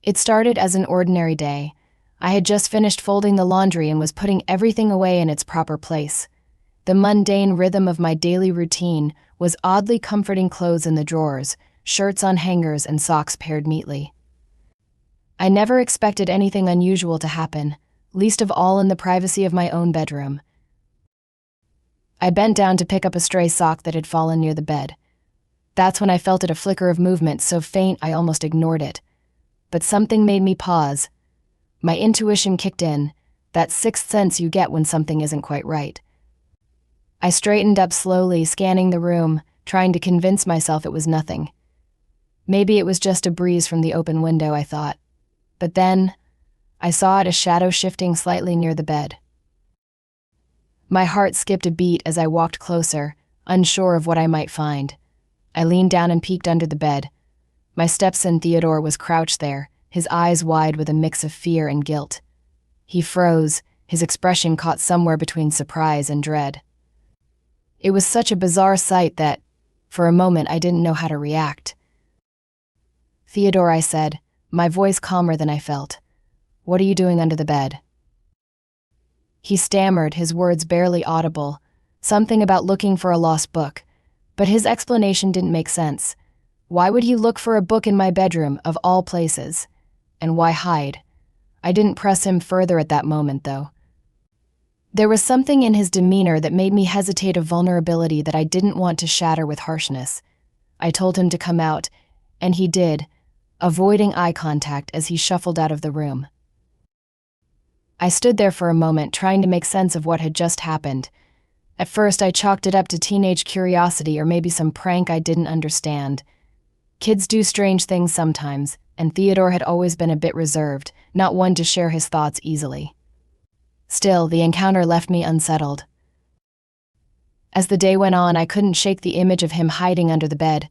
It started as an ordinary day. I had just finished folding the laundry and was putting everything away in its proper place. The mundane rhythm of my daily routine was oddly comforting: clothes in the drawers, shirts on hangers, and socks paired neatly. I never expected anything unusual to happen, least of all in the privacy of my own bedroom. I bent down to pick up a stray sock that had fallen near the bed. That's when I felt a flicker of movement so faint I almost ignored it. But something made me pause. My intuition kicked in, that sixth sense you get when something isn't quite right. I straightened up slowly, scanning the room, trying to convince myself it was nothing. Maybe it was just a breeze from the open window, I thought. But then, I saw a shadow shifting slightly near the bed. My heart skipped a beat as I walked closer, unsure of what I might find. I leaned down and peeked under the bed. My stepson Theodore was crouched there, his eyes wide with a mix of fear and guilt. He froze, his expression caught somewhere between surprise and dread. It was such a bizarre sight that, for a moment, I didn't know how to react. "Theodore," I said, my voice calmer than I felt. "What are you doing under the bed?" He stammered, his words barely audible, something about looking for a lost book, but his explanation didn't make sense. Why would he look for a book in my bedroom, of all places? And why hide? I didn't press him further at that moment, though. There was something in his demeanor that made me hesitate, a vulnerability that I didn't want to shatter with harshness. I told him to come out, and he did, avoiding eye contact as he shuffled out of the room. I stood there for a moment, trying to make sense of what had just happened. At first, I chalked it up to teenage curiosity or maybe some prank I didn't understand. Kids do strange things sometimes, and Theodore had always been a bit reserved, not one to share his thoughts easily. Still, the encounter left me unsettled. As the day went on, I couldn't shake the image of him hiding under the bed.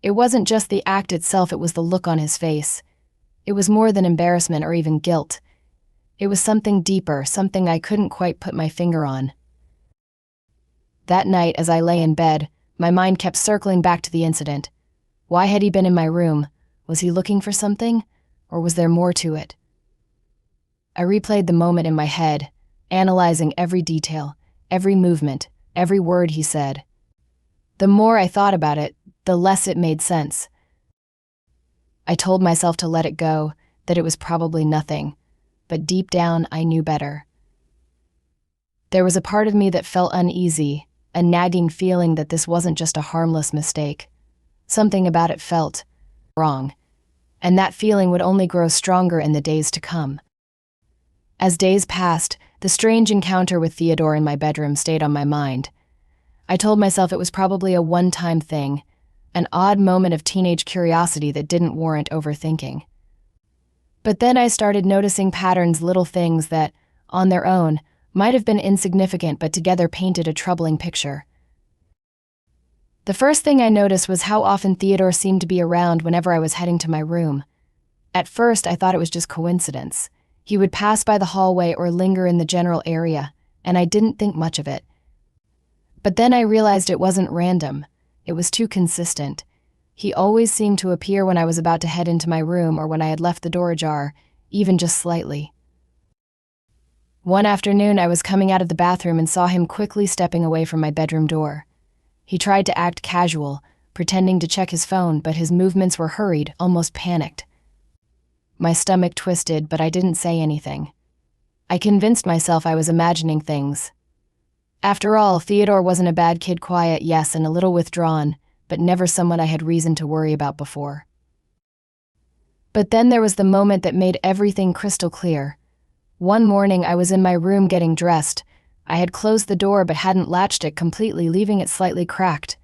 It wasn't just the act itself, it was the look on his face. It was more than embarrassment or even guilt. It was something deeper, something I couldn't quite put my finger on. That night, as I lay in bed, my mind kept circling back to the incident. Why had he been in my room? Was he looking for something? Or was there more to it? I replayed the moment in my head, analyzing every detail, every movement, every word he said. The more I thought about it, the less it made sense. I told myself to let it go, that it was probably nothing, but deep down I knew better. There was a part of me that felt uneasy, a nagging feeling that this wasn't just a harmless mistake. Something about it felt wrong, and that feeling would only grow stronger in the days to come. As days passed, the strange encounter with Theodore in my bedroom stayed on my mind. I told myself it was probably a one-time thing, an odd moment of teenage curiosity that didn't warrant overthinking. But then I started noticing patterns, little things that, on their own, might have been insignificant but together painted a troubling picture. The first thing I noticed was how often Theodore seemed to be around whenever I was heading to my room. At first, I thought it was just coincidence. He would pass by the hallway or linger in the general area, and I didn't think much of it. But then I realized it wasn't random. It was too consistent. He always seemed to appear when I was about to head into my room or when I had left the door ajar, even just slightly. One afternoon, I was coming out of the bathroom and saw him quickly stepping away from my bedroom door. He tried to act casual, pretending to check his phone, but his movements were hurried, almost panicked. My stomach twisted, but I didn't say anything. I convinced myself I was imagining things. After all, Theodore wasn't a bad kid, quiet, yes, and a little withdrawn, but never someone I had reason to worry about before. But then there was the moment that made everything crystal clear. One morning, I was in my room getting dressed. I had closed the door but hadn't latched it completely, leaving it slightly cracked.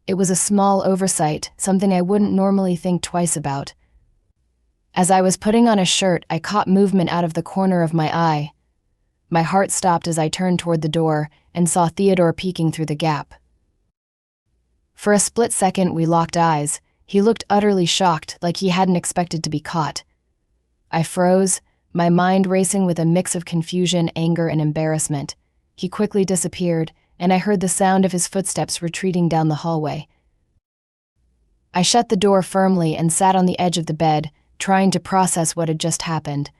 It was a small oversight, something I wouldn't normally think twice about. As I was putting on a shirt, I caught movement out of the corner of my eye. My heart stopped as I turned toward the door and saw Theodore peeking through the gap. For a split second, we locked eyes. He looked utterly shocked, like he hadn't expected to be caught. I froze, my mind racing with a mix of confusion, anger, and embarrassment. He quickly disappeared, and I heard the sound of his footsteps retreating down the hallway. I shut the door firmly and sat on the edge of the bed, trying to process what had just happened.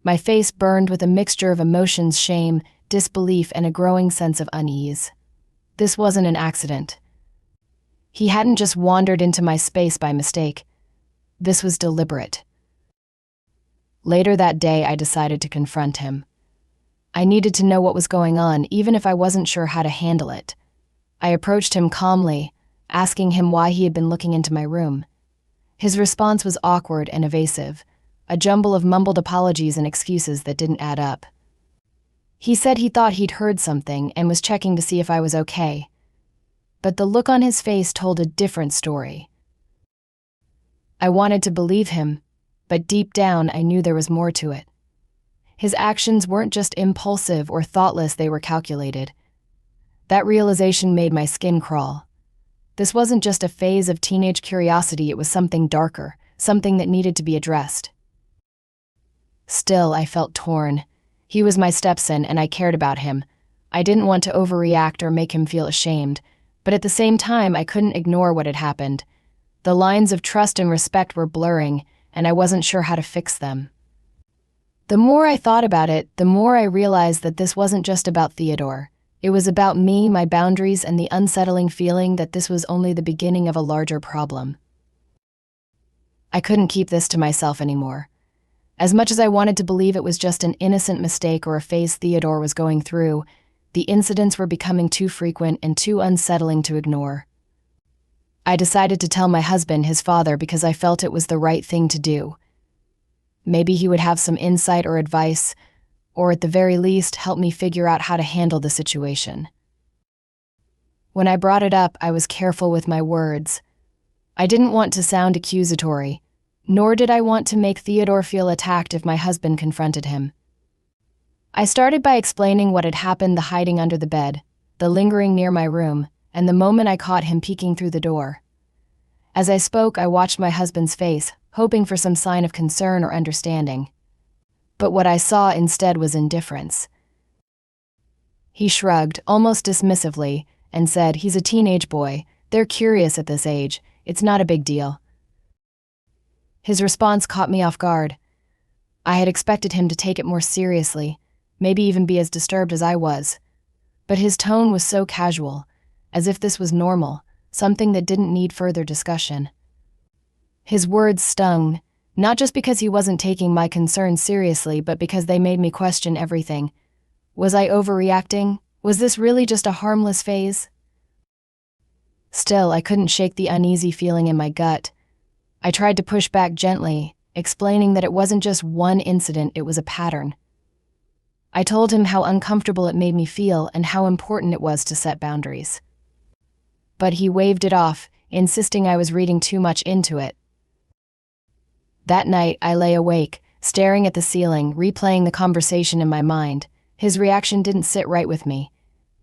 My face burned with a mixture of emotions, shame, disbelief, and a growing sense of unease. This wasn't an accident. He hadn't just wandered into my space by mistake. This was deliberate. Later that day, I decided to confront him. I needed to know what was going on, even if I wasn't sure how to handle it. I approached him calmly, asking him why he had been looking into my room. His response was awkward and evasive, a jumble of mumbled apologies and excuses that didn't add up. He said he thought he'd heard something and was checking to see if I was okay. But the look on his face told a different story. I wanted to believe him, but deep down I knew there was more to it. His actions weren't just impulsive or thoughtless, they were calculated. That realization made my skin crawl. This wasn't just a phase of teenage curiosity, it was something darker, something that needed to be addressed. Still, I felt torn. He was my stepson and I cared about him. I didn't want to overreact or make him feel ashamed, but at the same time I couldn't ignore what had happened. The lines of trust and respect were blurring, and I wasn't sure how to fix them. The more I thought about it, the more I realized that this wasn't just about Theodore. It was about me, my boundaries, and the unsettling feeling that this was only the beginning of a larger problem. I couldn't keep this to myself anymore. As much as I wanted to believe it was just an innocent mistake or a phase Theodore was going through, the incidents were becoming too frequent and too unsettling to ignore. I decided to tell my husband, his father, because I felt it was the right thing to do. Maybe he would have some insight or advice, or at the very least, help me figure out how to handle the situation. When I brought it up, I was careful with my words. I didn't want to sound accusatory, nor did I want to make Theodore feel attacked if my husband confronted him. I started by explaining what had happened: the hiding under the bed, the lingering near my room, and the moment I caught him peeking through the door. As I spoke, I watched my husband's face, hoping for some sign of concern or understanding. But what I saw instead was indifference. He shrugged, almost dismissively, and said, "He's a teenage boy. They're curious at this age. It's not a big deal." His response caught me off guard. I had expected him to take it more seriously, maybe even be as disturbed as I was. But his tone was so casual, as if this was normal, something that didn't need further discussion. His words stung, not just because he wasn't taking my concerns seriously, but because they made me question everything. Was I overreacting? Was this really just a harmless phase? Still, I couldn't shake the uneasy feeling in my gut. I tried to push back gently, explaining that it wasn't just one incident, it was a pattern. I told him how uncomfortable it made me feel and how important it was to set boundaries. But he waved it off, insisting I was reading too much into it. That night, I lay awake, staring at the ceiling, replaying the conversation in my mind. His reaction didn't sit right with me.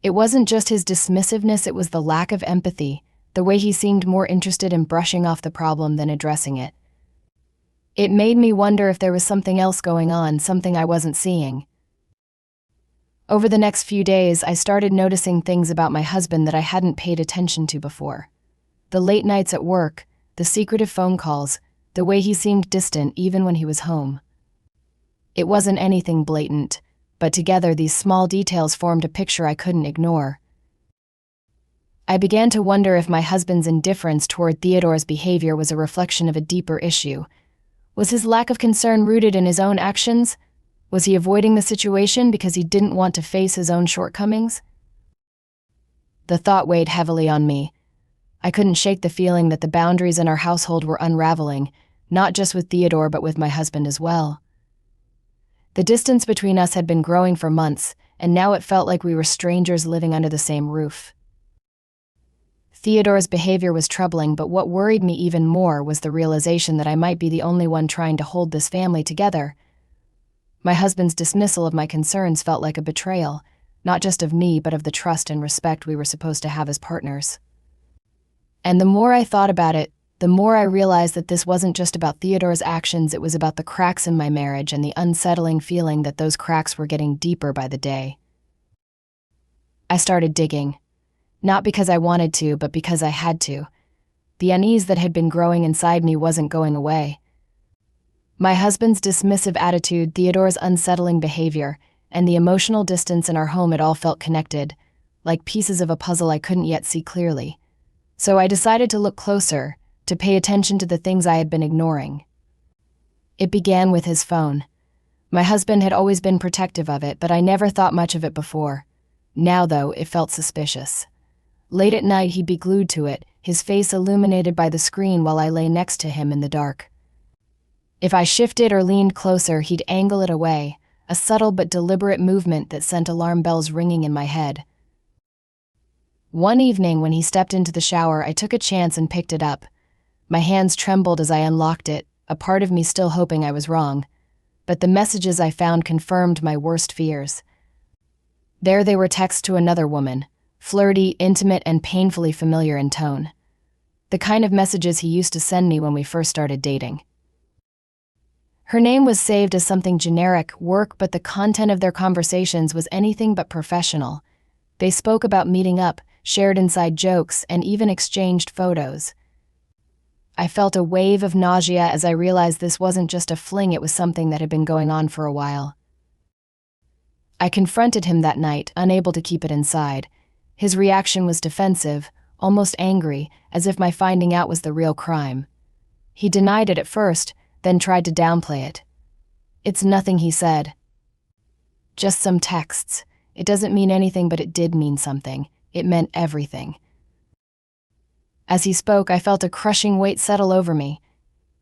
It wasn't just his dismissiveness, it was the lack of empathy, the way he seemed more interested in brushing off the problem than addressing it. It made me wonder if there was something else going on, something I wasn't seeing. Over the next few days, I started noticing things about my husband that I hadn't paid attention to before. The late nights at work, the secretive phone calls, the way he seemed distant even when he was home. It wasn't anything blatant, but together these small details formed a picture I couldn't ignore. I began to wonder if my husband's indifference toward Theodore's behavior was a reflection of a deeper issue. Was his lack of concern rooted in his own actions? Was he avoiding the situation because he didn't want to face his own shortcomings? The thought weighed heavily on me. I couldn't shake the feeling that the boundaries in our household were unraveling, not just with Theodore but with my husband as well. The distance between us had been growing for months, and now it felt like we were strangers living under the same roof. Theodore's behavior was troubling, but what worried me even more was the realization that I might be the only one trying to hold this family together. My husband's dismissal of my concerns felt like a betrayal, not just of me, but of the trust and respect we were supposed to have as partners. And the more I thought about it, the more I realized that this wasn't just about Theodore's actions, it was about the cracks in my marriage and the unsettling feeling that those cracks were getting deeper by the day. I started digging. Not because I wanted to, but because I had to. The unease that had been growing inside me wasn't going away. My husband's dismissive attitude, Theodore's unsettling behavior, and the emotional distance in our home, it all felt connected, like pieces of a puzzle I couldn't yet see clearly. So I decided to look closer, to pay attention to the things I had been ignoring. It began with his phone. My husband had always been protective of it, but I never thought much of it before. Now, though, it felt suspicious. Late at night, he'd be glued to it, his face illuminated by the screen while I lay next to him in the dark. If I shifted or leaned closer, he'd angle it away, a subtle but deliberate movement that sent alarm bells ringing in my head. One evening, when he stepped into the shower, I took a chance and picked it up. My hands trembled as I unlocked it, a part of me still hoping I was wrong. But the messages I found confirmed my worst fears. There they were, texts to another woman, flirty, intimate, and painfully familiar in tone. The kind of messages he used to send me when we first started dating. Her name was saved as something generic, work, but the content of their conversations was anything but professional. They spoke about meeting up, shared inside jokes, and even exchanged photos. I felt a wave of nausea as I realized this wasn't just a fling, it was something that had been going on for a while. I confronted him that night, unable to keep it inside. His reaction was defensive, almost angry, as if my finding out was the real crime. He denied it at first, then tried to downplay it. "It's nothing," he said. "Just some texts. It doesn't mean anything," but it did mean something. It meant everything. As he spoke, I felt a crushing weight settle over me.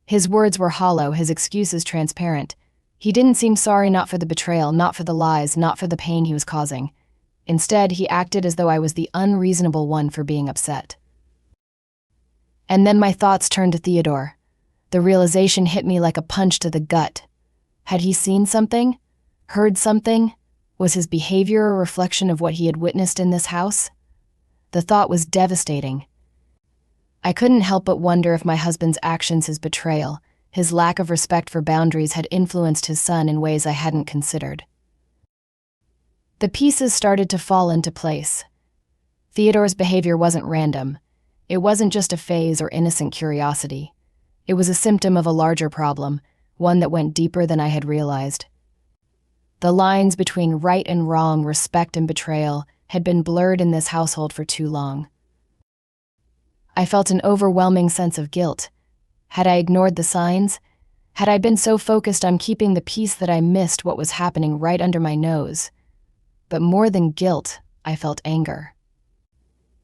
His words were hollow, his excuses transparent. He didn't seem sorry, not for the betrayal, not for the lies, not for the pain he was causing. Instead, he acted as though I was the unreasonable one for being upset. And then my thoughts turned to Theodore. The realization hit me like a punch to the gut. Had he seen something? Heard something? Was his behavior a reflection of what he had witnessed in this house? The thought was devastating. I couldn't help but wonder if my husband's actions, his betrayal, his lack of respect for boundaries, had influenced his son in ways I hadn't considered. The pieces started to fall into place. Theodore's behavior wasn't random. It wasn't just a phase or innocent curiosity. It was a symptom of a larger problem, one that went deeper than I had realized. The lines between right and wrong, respect and betrayal, had been blurred in this household for too long. I felt an overwhelming sense of guilt. Had I ignored the signs? Had I been so focused on keeping the peace that I missed what was happening right under my nose? But more than guilt, I felt anger.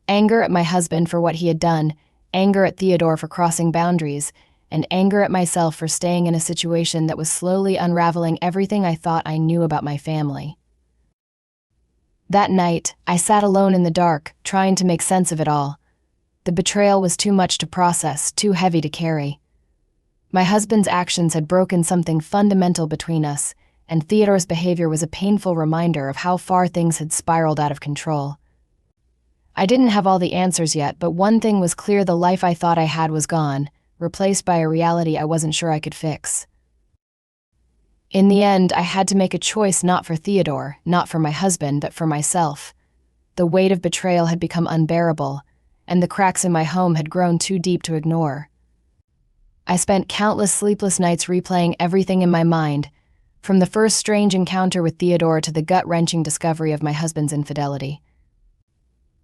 Anger at my husband for what he had done, anger at Theodore for crossing boundaries, and anger at myself for staying in a situation that was slowly unraveling everything I thought I knew about my family. That night, I sat alone in the dark, trying to make sense of it all. The betrayal was too much to process, too heavy to carry. My husband's actions had broken something fundamental between us, and Theodore's behavior was a painful reminder of how far things had spiraled out of control. I didn't have all the answers yet, but one thing was clear: the life I thought I had was gone, replaced by a reality I wasn't sure I could fix. In the end, I had to make a choice, not for Theodore, not for my husband, but for myself. The weight of betrayal had become unbearable, and the cracks in my home had grown too deep to ignore. I spent countless sleepless nights replaying everything in my mind, from the first strange encounter with Theodore to the gut-wrenching discovery of my husband's infidelity.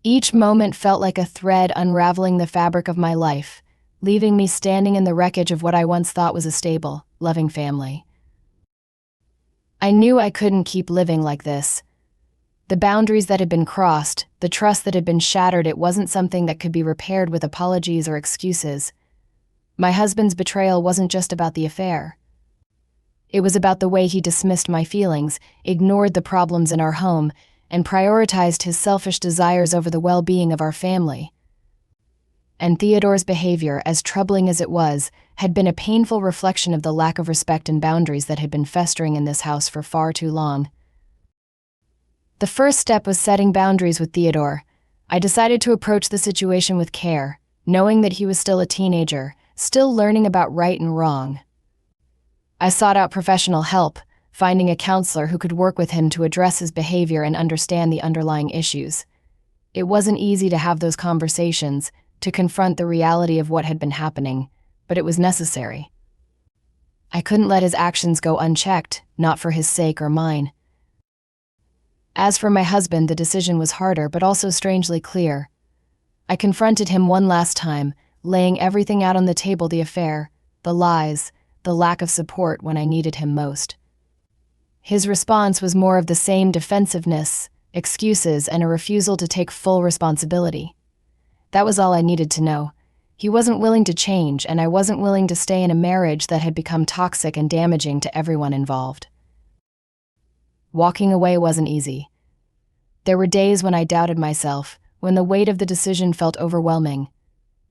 Each moment felt like a thread unraveling the fabric of my life, leaving me standing in the wreckage of what I once thought was a stable, loving family. I knew I couldn't keep living like this. The boundaries that had been crossed, the trust that had been shattered, it wasn't something that could be repaired with apologies or excuses. My husband's betrayal wasn't just about the affair. It was about the way he dismissed my feelings, ignored the problems in our home, and prioritized his selfish desires over the well-being of our family. And Theodore's behavior, as troubling as it was, had been a painful reflection of the lack of respect and boundaries that had been festering in this house for far too long. The first step was setting boundaries with Theodore. I decided to approach the situation with care, knowing that he was still a teenager, still learning about right and wrong. I sought out professional help, finding a counselor who could work with him to address his behavior and understand the underlying issues. It wasn't easy to have those conversations, to confront the reality of what had been happening, but it was necessary. I couldn't let his actions go unchecked, not for his sake or mine. As for my husband, the decision was harder, but also strangely clear. I confronted him one last time, laying everything out on the table: the affair, the lies, the lack of support when I needed him most. His response was more of the same: defensiveness, excuses, and a refusal to take full responsibility. That was all I needed to know. He wasn't willing to change, and I wasn't willing to stay in a marriage that had become toxic and damaging to everyone involved. Walking away wasn't easy. There were days when I doubted myself, when the weight of the decision felt overwhelming.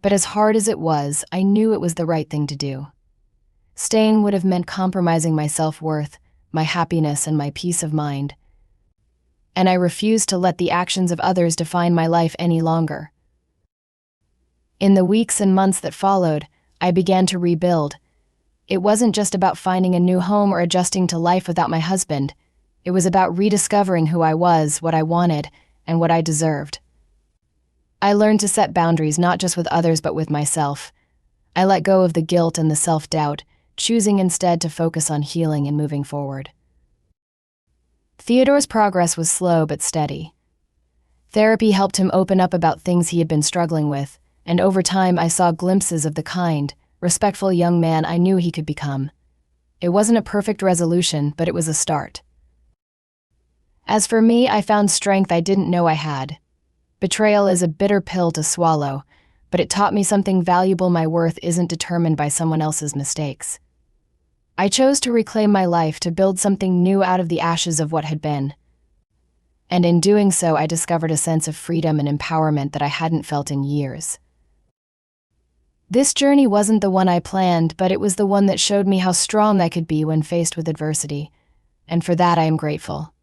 But as hard as it was, I knew it was the right thing to do. Staying would have meant compromising my self-worth, my happiness, and my peace of mind. And I refused to let the actions of others define my life any longer. In the weeks and months that followed, I began to rebuild. It wasn't just about finding a new home or adjusting to life without my husband. It was about rediscovering who I was, what I wanted, and what I deserved. I learned to set boundaries not just with others but with myself. I let go of the guilt and the self-doubt, choosing instead to focus on healing and moving forward. Theodore's progress was slow but steady. Therapy helped him open up about things he had been struggling with, and over time I saw glimpses of the kind, respectful young man I knew he could become. It wasn't a perfect resolution, but it was a start. As for me, I found strength I didn't know I had. Betrayal is a bitter pill to swallow, but it taught me something valuable: my worth isn't determined by someone else's mistakes. I chose to reclaim my life, to build something new out of the ashes of what had been. And in doing so, I discovered a sense of freedom and empowerment that I hadn't felt in years. This journey wasn't the one I planned, but it was the one that showed me how strong I could be when faced with adversity, and for that I am grateful.